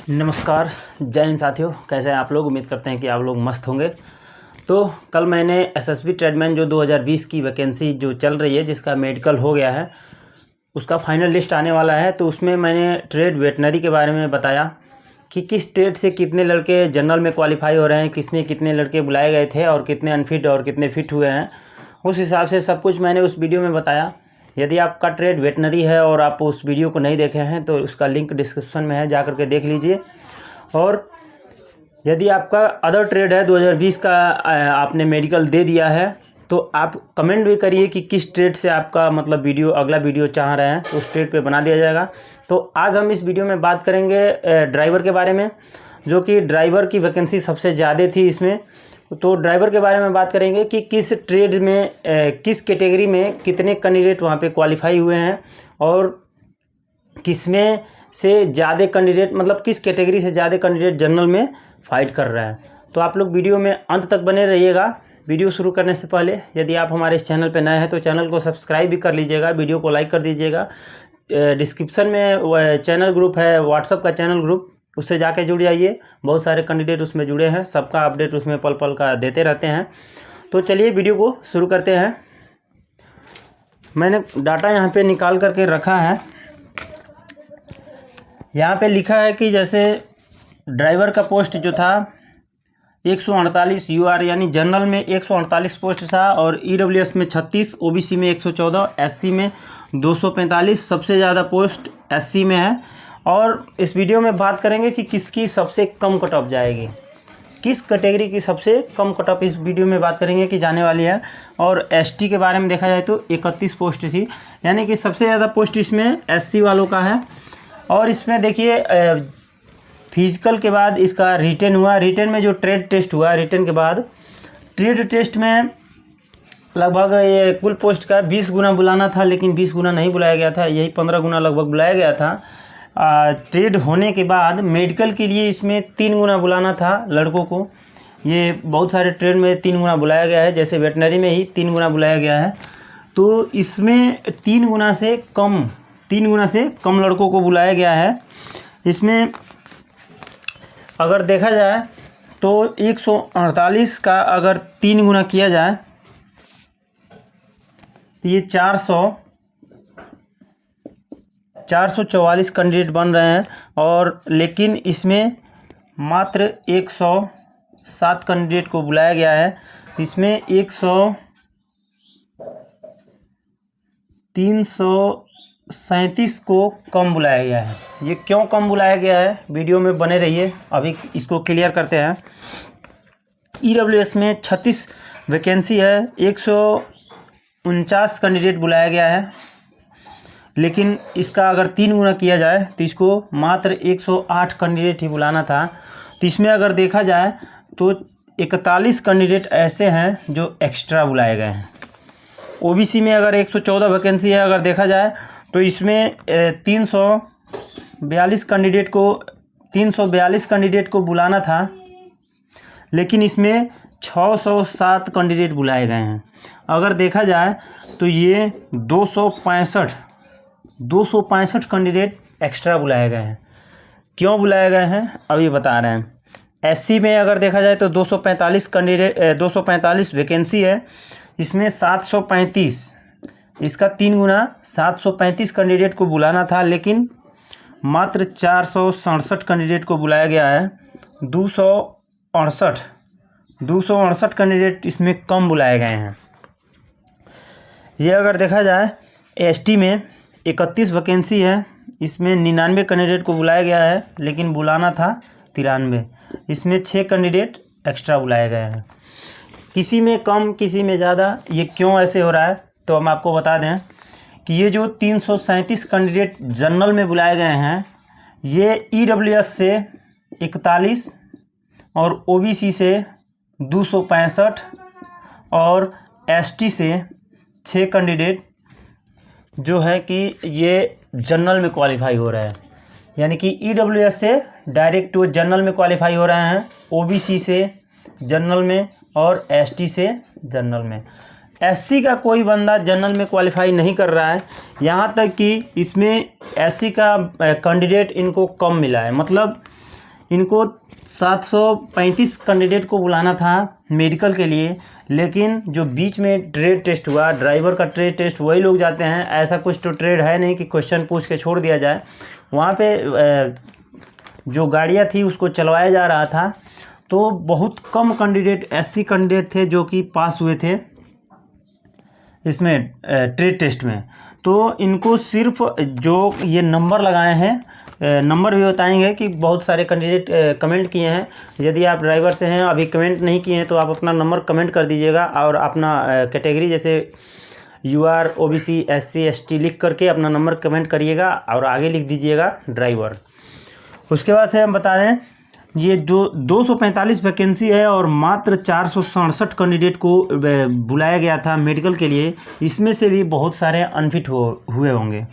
नमस्कार, जय हिंद साथियों। कैसे हैं आप लोग? उम्मीद करते हैं कि आप लोग मस्त होंगे। तो कल मैंने एसएसबी ट्रेडमैन जो 2020 की वैकेंसी जो चल रही है, जिसका मेडिकल हो गया है, उसका फाइनल लिस्ट आने वाला है। तो उसमें मैंने ट्रेड वेटनरी के बारे में बताया कि किस ट्रेड से कितने लड़के जनरल में क्वालिफाई हो रहे हैं, किस में कितने लड़के बुलाए गए थे और कितने अनफिट और कितने फिट हुए हैं। उस हिसाब से सब कुछ मैंने उस वीडियो में बताया। यदि आपका ट्रेड वेटनरी है और आप उस वीडियो को नहीं देखे हैं तो उसका लिंक डिस्क्रिप्शन में है, जा करके देख लीजिए। और यदि आपका अदर ट्रेड है, 2020 का आपने मेडिकल दे दिया है, तो आप कमेंट भी करिए कि किस ट्रेड से आपका मतलब अगला वीडियो चाह रहे हैं, तो उस ट्रेड पे बना दिया जाएगा। तो आज हम इस वीडियो में बात करेंगे ड्राइवर के बारे में, जो कि ड्राइवर की वैकेंसी सबसे ज़्यादा थी इसमें। तो ड्राइवर के बारे में बात करेंगे कि किस ट्रेड में किस कैटेगरी में कितने कैंडिडेट वहाँ पे क्वालिफाई हुए हैं और किसमें से ज़्यादा कैंडिडेट, मतलब किस कैटेगरी से ज़्यादा कैंडिडेट जनरल में फाइट कर रहे हैं। तो आप लोग वीडियो में अंत तक बने रहिएगा। वीडियो शुरू करने से पहले यदि आप हमारे इस चैनल पर नए हैं तो चैनल को सब्सक्राइब भी कर लीजिएगा, वीडियो को लाइक कर दीजिएगा। डिस्क्रिप्शन में चैनल ग्रुप है, व्हाट्सअप का चैनल ग्रुप, उससे जाके जुड़ जाइए। बहुत सारे कैंडिडेट उसमें जुड़े हैं, सबका अपडेट उसमें पल पल का देते रहते हैं। तो चलिए वीडियो को शुरू करते हैं। मैंने डाटा यहाँ पे निकाल करके रखा है। यहाँ पे लिखा है कि जैसे ड्राइवर का पोस्ट जो था 148 यूआर, यानी जनरल में 148 पोस्ट था और ईडब्ल्यूएस में 36, ओबीसी में 114, एससी में 245। सबसे ज़्यादा पोस्ट एससी में है। और इस वीडियो में बात करेंगे कि किसकी सबसे कम कट ऑफ जाएगी, किस कैटेगरी की सबसे कम कट ऑफ इस वीडियो में बात करेंगे कि जाने वाली है। और एसटी के बारे में देखा जाए तो 31 पोस्ट थी, यानी कि सबसे ज़्यादा पोस्ट इसमें एससी वालों का है। और इसमें देखिए फिजिकल के बाद इसका रिटन हुआ। रिटन में जो ट्रेड टेस्ट हुआ, रिटन के बाद ट्रेड टेस्ट में लगभग ये कुल पोस्ट का 20 गुना बुलाना था, लेकिन 20 गुना नहीं बुलाया गया था, यही 15 गुना लगभग बुलाया गया था। ट्रेड होने के बाद मेडिकल के लिए इसमें 3 गुना बुलाना था लड़कों को। ये बहुत सारे ट्रेड में 3 गुना बुलाया गया है, जैसे वेटनरी में ही 3 गुना बुलाया गया है। तो इसमें 3 गुना से कम लड़कों को बुलाया गया है। इसमें अगर देखा जाए तो 148 का अगर 3 गुना किया जाए तो ये 444 कैंडिडेट बन रहे हैं। और लेकिन इसमें मात्र 107 कैंडिडेट को बुलाया गया है। इसमें 337 को कम बुलाया गया है। ये क्यों कम बुलाया गया है, वीडियो में बने रहिए, अभी इसको क्लियर करते हैं। ईडब्ल्यूएस में 36 वैकेंसी है, 149 कैंडिडेट बुलाया गया है, लेकिन इसका अगर 3 गुना किया जाए तो इसको मात्र 108 कैंडिडेट ही बुलाना था। तो इसमें अगर देखा जाए तो 41 कैंडिडेट ऐसे हैं जो एक्स्ट्रा बुलाए गए हैं। ओबीसी में अगर 114 वैकेंसी है, अगर देखा जाए तो इसमें 342 कैंडिडेट को बुलाना था, लेकिन इसमें 607 कैंडिडेट बुलाए गए हैं। अगर देखा जाए तो ये 265 कैंडिडेट एक्स्ट्रा बुलाए गए हैं। क्यों बुलाए गए हैं अभी बता रहे हैं। एससी में अगर देखा जाए तो 245 वैकेंसी है, इसमें 735, इसका 3 गुना 735 कैंडिडेट को बुलाना था, लेकिन मात्र 467 कैंडिडेट को बुलाया गया है। 268 कैंडिडेट इसमें कम बुलाए गए हैं। ये अगर देखा जाए एसटी में 31 वैकेंसी है, इसमें 99 कैंडिडेट को बुलाया गया है, लेकिन बुलाना था 93। इसमें 6 कैंडिडेट एक्स्ट्रा बुलाए गए हैं। किसी में कम किसी में ज़्यादा, ये क्यों ऐसे हो रहा है तो हम आपको बता दें कि ये जो 337 कैंडिडेट जनरल में बुलाए गए हैं, ये ईडब्ल्यूएस से 41 और ओबीसी से 265 और एसटी से 6 कैंडिडेट जो है कि ये जनरल में क्वालिफाई हो रहा है, यानी कि ईडब्ल्यूएस से डायरेक्ट वो जनरल में क्वालिफाई हो रहे हैं, ओबीसी से जनरल में और एसटी से जनरल में। एससी का कोई बंदा जनरल में क्वालिफाई नहीं कर रहा है, यहाँ तक कि इसमें एससी का कैंडिडेट इनको कम मिला है। मतलब इनको 735 कैंडिडेट को बुलाना था मेडिकल के लिए, लेकिन जो बीच में ट्रेड टेस्ट हुआ, ड्राइवर का ट्रेड टेस्ट, वही लोग जाते हैं। ऐसा कुछ तो ट्रेड है नहीं कि क्वेश्चन पूछ के छोड़ दिया जाए। वहाँ पे जो गाड़ियाँ थी उसको चलवाया जा रहा था, तो बहुत कम कैंडिडेट, 80 कैंडिडेट थे जो कि पास हुए थे इसमें ट्रेड टेस्ट में। तो इनको सिर्फ जो ये नंबर लगाए हैं, नंबर भी बताएंगे कि बहुत सारे कैंडिडेट कमेंट किए हैं। यदि आप ड्राइवर से हैं, अभी कमेंट नहीं किए हैं, तो आप अपना नंबर कमेंट कर दीजिएगा और अपना कैटेगरी जैसे UR OBC SC ST लिख करके अपना नंबर कमेंट करिएगा और आगे लिख दीजिएगा ड्राइवर। उसके बाद से हम बता दें, ये 245 वैकेंसी है और मात्र 467 कैंडिडेट को बुलाया गया था मेडिकल के लिए। इसमें से भी बहुत सारे अनफिट हुए होंगे।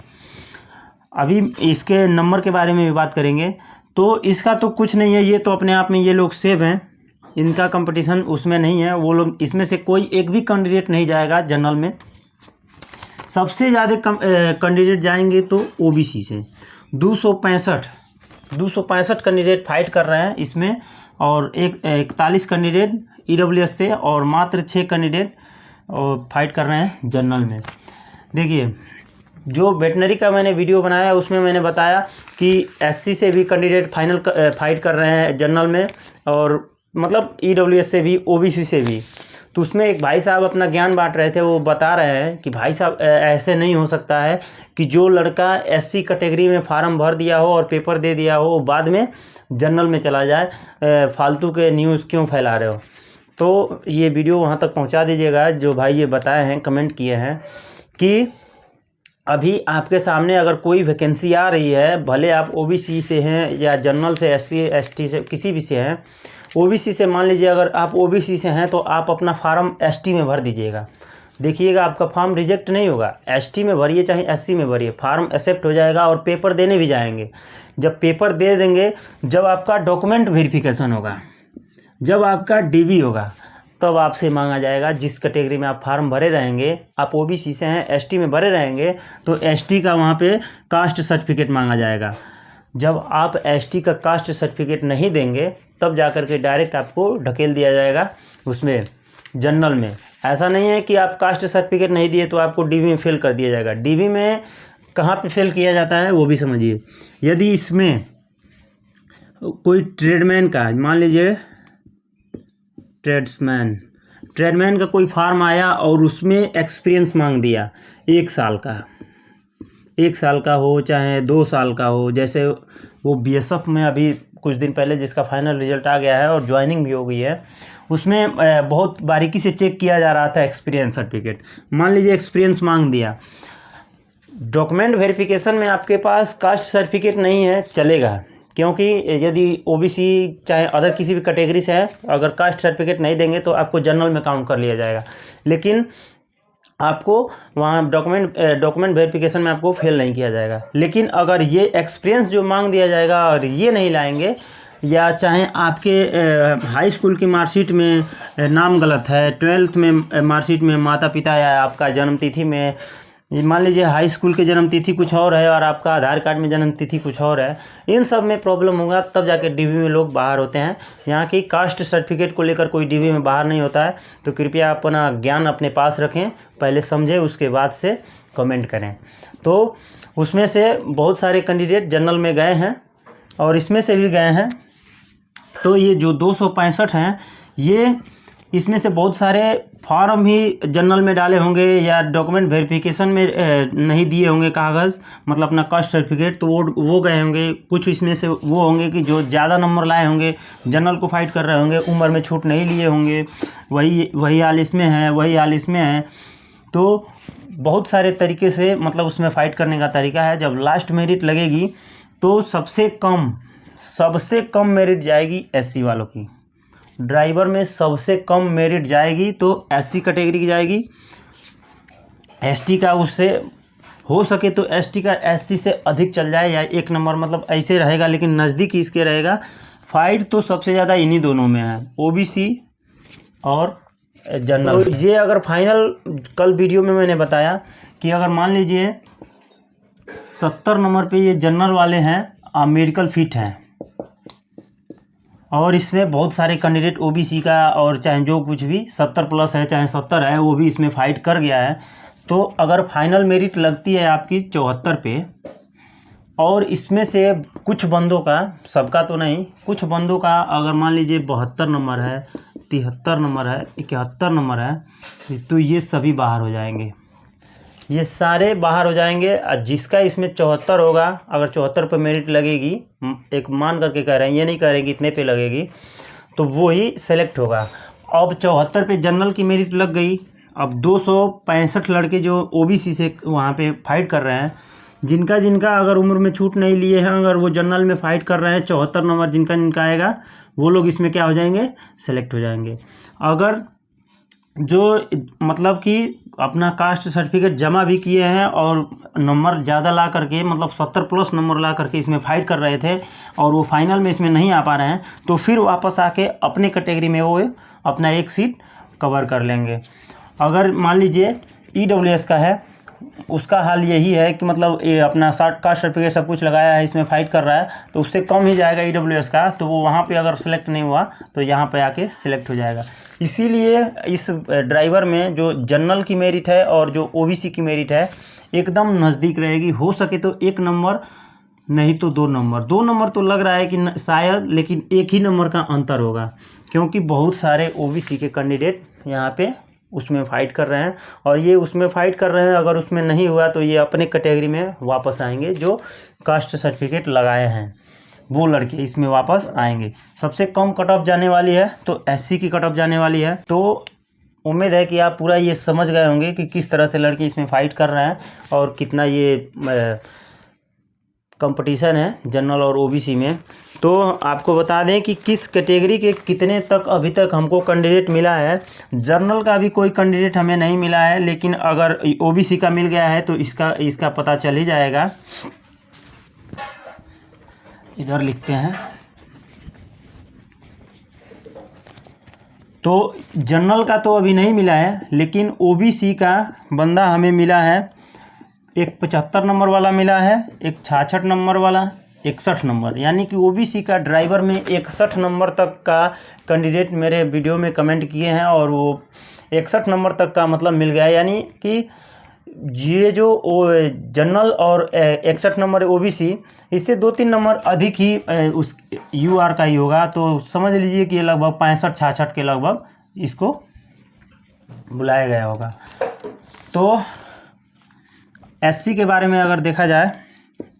अभी इसके नंबर के बारे में भी बात करेंगे। तो इसका तो कुछ नहीं है, ये तो अपने आप में ये लोग सेव हैं, इनका कंपटीशन उसमें नहीं है। वो लोग, इसमें से कोई एक भी कैंडिडेट नहीं जाएगा जनरल में। सबसे ज़्यादा कैंडिडेट जाएंगे तो OBC से 265 कैंडिडेट फाइट कर रहे हैं इसमें, और 41 कैंडिडेट EWS से, और मात्र 6 कैंडिडेट फाइट कर रहे हैं जनरल में। देखिए, जो वेटनरी का मैंने वीडियो बनाया उसमें मैंने बताया कि SC से भी कैंडिडेट फाइट कर रहे हैं जनरल में, और मतलब EWS से भी, OBC से भी। तो उसमें एक भाई साहब अपना ज्ञान बांट रहे थे। वो बता रहे हैं कि भाई साहब ऐसे नहीं हो सकता है कि जो लड़का SC कैटेगरी में फार्म भर दिया हो और पेपर दे दिया हो, बाद में जनरल में चला जाए। फालतू के न्यूज़ क्यों फैला रहे हो। तो ये वीडियो वहाँ तक पहुँचा दीजिएगा जो भाई ये बताए हैं, कमेंट किए हैं कि अभी आपके सामने अगर कोई वैकेंसी आ रही है, भले आप OBC से हैं या जनरल से, SC ST से, किसी भी से हैं। OBC से मान लीजिए, अगर आप OBC से हैं तो आप अपना फार्म ST में भर दीजिएगा। देखिएगा आपका फार्म रिजेक्ट नहीं होगा। ST में भरिए चाहे SC में भरिए, फार्म एक्सेप्ट हो जाएगा और पेपर देने भी जाएंगे। जब पेपर दे देंगे, जब आपका डॉक्यूमेंट वेरिफिकेशन होगा, जब आपका DB होगा, तब आपसे मांगा जाएगा। जिस कैटेगरी में आप फार्म भरे रहेंगे, आप OBC से हैं, ST में भरे रहेंगे, तो ST का वहाँ पे कास्ट सर्टिफिकेट मांगा जाएगा। जब आप ST का कास्ट सर्टिफिकेट नहीं देंगे, तब जाकर के डायरेक्ट आपको ढकेल दिया जाएगा उसमें जनरल में। ऐसा नहीं है कि आप कास्ट सर्टिफिकेट नहीं दिए तो आपको DB में फेल कर दिया जाएगा। DB में कहाँ पे फेल किया जाता है वो भी समझिए। यदि इसमें कोई ट्रेडमैन का, मान लीजिए ट्रेडमैन का कोई फार्म आया और उसमें एक्सपीरियंस मांग दिया 1 साल का, 1 साल का हो चाहे 2 साल का हो। जैसे वो BSF में अभी कुछ दिन पहले जिसका फाइनल रिजल्ट आ गया है और ज्वाइनिंग भी हो गई है, उसमें बहुत बारीकी से चेक किया जा रहा था एक्सपीरियंस सर्टिफिकेट। मान लीजिए एक्सपीरियंस मांग दिया, डॉक्यूमेंट वेरिफिकेशन में आपके पास कास्ट सर्टिफिकेट नहीं है, चलेगा। क्योंकि यदि OBC चाहे अदर किसी भी कैटेगरी से है, अगर कास्ट सर्टिफिकेट नहीं देंगे तो आपको जनरल में काउंट कर लिया जाएगा। लेकिन आपको वहाँ डॉक्यूमेंट वेरिफिकेशन में आपको फेल नहीं किया जाएगा। लेकिन अगर ये एक्सपीरियंस जो मांग दिया जाएगा और ये नहीं लाएंगे, या चाहे आपके हाई स्कूल की मार्कशीट में नाम गलत है, 12th में मार्कशीट में माता पिता या आपका जन्मतिथि में, मान लीजिए हाई स्कूल की जन्मतिथि कुछ और है और आपका आधार कार्ड में जन्मतिथि कुछ और है, इन सब में प्रॉब्लम होगा, तब जाके DB में लोग बाहर होते हैं। यहाँ की कास्ट सर्टिफिकेट को लेकर कोई DB में बाहर नहीं होता है। तो कृपया अपना ज्ञान अपने पास रखें, पहले समझें, उसके बाद से कमेंट करें। तो उसमें से बहुत सारे कैंडिडेट जनरल में गए हैं और इसमें से भी गए हैं। तो ये जो 265 हैं, ये इसमें से बहुत सारे फॉर्म ही जनरल में डाले होंगे या डॉक्यूमेंट वेरिफिकेशन में नहीं दिए होंगे कागज़, मतलब अपना कास्ट सर्टिफिकेट, तो वो गए होंगे। कुछ इसमें से वो होंगे कि जो ज़्यादा नंबर लाए होंगे, जनरल को फाइट कर रहे होंगे, उम्र में छूट नहीं लिए होंगे, वही हाल इसमें है, वही हाल इसमें है। तो बहुत सारे तरीके से मतलब उसमें फ़ाइट करने का तरीका है। जब लास्ट मेरिट लगेगी तो सबसे कम मेरिट जाएगी SC वालों की। ड्राइवर में सबसे कम मेरिट जाएगी तो SC कैटेगरी की जाएगी। ST का उससे हो सके तो ST का SC से अधिक चल जाए या 1 नंबर, मतलब ऐसे रहेगा, लेकिन नज़दीक इसके रहेगा। फाइट तो सबसे ज़्यादा इन्हीं दोनों में है, OBC और जनरल। तो ये अगर फाइनल, कल वीडियो में मैंने बताया कि अगर मान लीजिए 70 नंबर पे ये जनरल वाले हैं, मेडिकल फिट हैं, और इसमें बहुत सारे कैंडिडेट ओबीसी का और चाहे जो कुछ भी 70+ है चाहे 70 है वो भी इसमें फाइट कर गया है। तो अगर फाइनल मेरिट लगती है आपकी 74 पे और इसमें से कुछ बंदों का, सबका तो नहीं, कुछ बंदों का अगर मान लीजिए 72 नंबर है, 73 नंबर है, 71 नंबर है, तो ये सभी बाहर हो जाएंगे, ये सारे बाहर हो जाएंगे। जिसका इसमें 74 होगा, अगर 74 पे मेरिट लगेगी, एक मान करके कह रहे हैं, ये नहीं कह रहे कि इतने पे लगेगी, तो वो ही सेलेक्ट होगा। अब 74 पे जनरल की मेरिट लग गई। अब 265 लड़के जो ओबीसी से वहाँ पे फाइट कर रहे हैं, जिनका जिनका अगर उम्र में छूट नहीं लिए हैं, अगर वो जनरल में फाइट कर रहे हैं, 74 नंबर जिनका जिनका आएगा वो लोग इसमें क्या हो जाएंगे, सेलेक्ट हो जाएंगे। अगर जो मतलब कि अपना कास्ट सर्टिफिकेट जमा भी किए हैं और नंबर ज़्यादा ला करके, मतलब 70+ नंबर ला करके इसमें फाइट कर रहे थे और वो फाइनल में इसमें नहीं आ पा रहे हैं, तो फिर वापस आके अपने कैटेगरी में वो अपना एक सीट कवर कर लेंगे। अगर मान लीजिए ईडब्ल्यूएस का है, उसका हाल यही है कि मतलब ये अपना कास्ट सर्टिफिकेट सब कुछ लगाया है, इसमें फाइट कर रहा है, तो उससे कम ही जाएगा ईडब्ल्यूएस का, तो वो वहाँ पे अगर सेलेक्ट नहीं हुआ तो यहाँ पे आके सिलेक्ट हो जाएगा। इसीलिए इस ड्राइवर में जो जनरल की मेरिट है और जो ओबीसी की मेरिट है एकदम नज़दीक रहेगी। हो सके तो 1 नंबर नहीं तो 2 नंबर, 2 नंबर तो लग रहा है कि शायद, लेकिन 1 ही नंबर का अंतर होगा, क्योंकि बहुत सारे ओबीसी के कैंडिडेट यहाँ पे उसमें फ़ाइट कर रहे हैं और ये उसमें फ़ाइट कर रहे हैं। अगर उसमें नहीं हुआ तो ये अपने कैटेगरी में वापस आएंगे, जो कास्ट सर्टिफिकेट लगाए हैं वो लड़के इसमें वापस आएंगे। सबसे कम कट ऑफ जाने वाली है तो एससी की कट ऑफ जाने वाली है। तो उम्मीद है कि आप पूरा ये समझ गए होंगे कि किस तरह से लड़के इसमें फ़ाइट कर रहे हैं और कितना ये कंपटीशन है जनरल और ओबीसी में। तो आपको बता दें कि किस कैटेगरी के कितने तक अभी तक हमको कैंडिडेट मिला है। जनरल का भी कोई कैंडिडेट हमें नहीं मिला है, लेकिन अगर ओबीसी का मिल गया है तो इसका पता चल ही जाएगा। इधर लिखते हैं, तो जनरल का तो अभी नहीं मिला है, लेकिन ओबीसी का बंदा हमें मिला है। एक 75 नंबर वाला मिला है, एक 66 नंबर वाला, 61 नंबर, यानी कि ओबीसी का ड्राइवर में 61 नंबर तक का कैंडिडेट मेरे वीडियो में कमेंट किए हैं और वो 61 नंबर तक का मतलब मिल गया। यानी कि ये जो जनरल और 61 नंबर ओबीसी, इससे 2-3 नंबर अधिक ही उस यूआर का ही होगा। तो समझ लीजिए कि ये लगभग 65-66 के लगभग इसको बुलाया गया होगा। तो एससी के बारे में अगर देखा जाए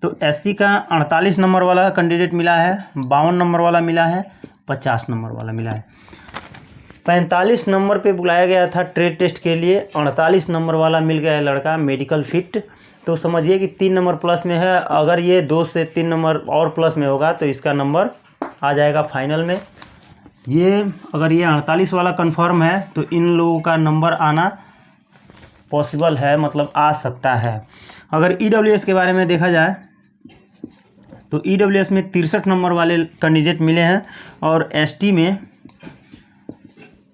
तो एससी का 48 नंबर वाला कैंडिडेट मिला है, 52 नंबर वाला मिला है, 50 नंबर वाला मिला है। 45 नंबर पे बुलाया गया था ट्रेड टेस्ट के लिए, 48 नंबर वाला मिल गया है लड़का मेडिकल फिट। तो समझिए कि 3 नंबर प्लस में है। अगर ये 2 से 3 नंबर और प्लस में होगा तो इसका नंबर आ जाएगा फाइनल में। ये अगर ये 48 वाला कंफर्म है तो इन लोगों का नंबर आना पॉसिबल है, मतलब आ सकता है। अगर ईडब्ल्यूएस के बारे में देखा जाए तो ईडब्ल्यूएस में 63 नंबर वाले कैंडिडेट मिले हैं और एसटी में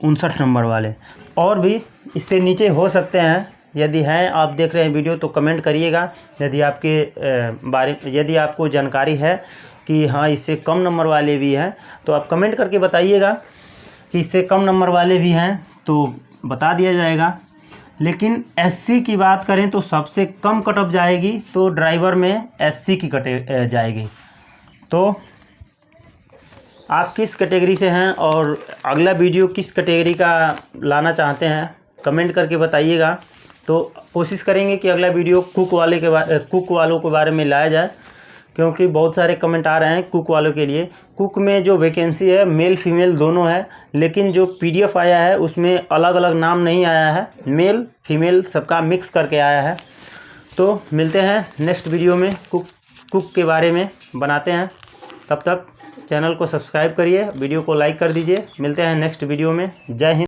59 नंबर वाले, और भी इससे नीचे हो सकते हैं। यदि हैं आप देख रहे हैं वीडियो तो कमेंट करिएगा। यदि यदि आपको जानकारी है कि हाँ इससे कम नंबर वाले भी हैं तो आप कमेंट करके बताइएगा कि इससे कम नंबर वाले भी हैं, तो बता दिया जाएगा। लेकिन एससी की बात करें तो सबसे कम कट ऑफ जाएगी, तो ड्राइवर में एससी की कट जाएगी। तो आप किस कैटेगरी से हैं और अगला वीडियो किस कैटेगरी का लाना चाहते हैं कमेंट करके बताइएगा। तो कोशिश करेंगे कि अगला वीडियो कुक वालों के बारे में लाया जाए, क्योंकि बहुत सारे कमेंट आ रहे हैं कुक वालों के लिए। कुक में जो वैकेंसी है मेल फीमेल दोनों है, लेकिन जो पीडीएफ आया है उसमें अलग अलग नाम नहीं आया है, मेल फीमेल सबका मिक्स करके आया है। तो मिलते हैं नेक्स्ट वीडियो में, कुक के बारे में बनाते हैं। तब तक चैनल को सब्सक्राइब करिए, वीडियो को लाइक कर दीजिए। मिलते हैं नेक्स्ट वीडियो में। जय हिंद।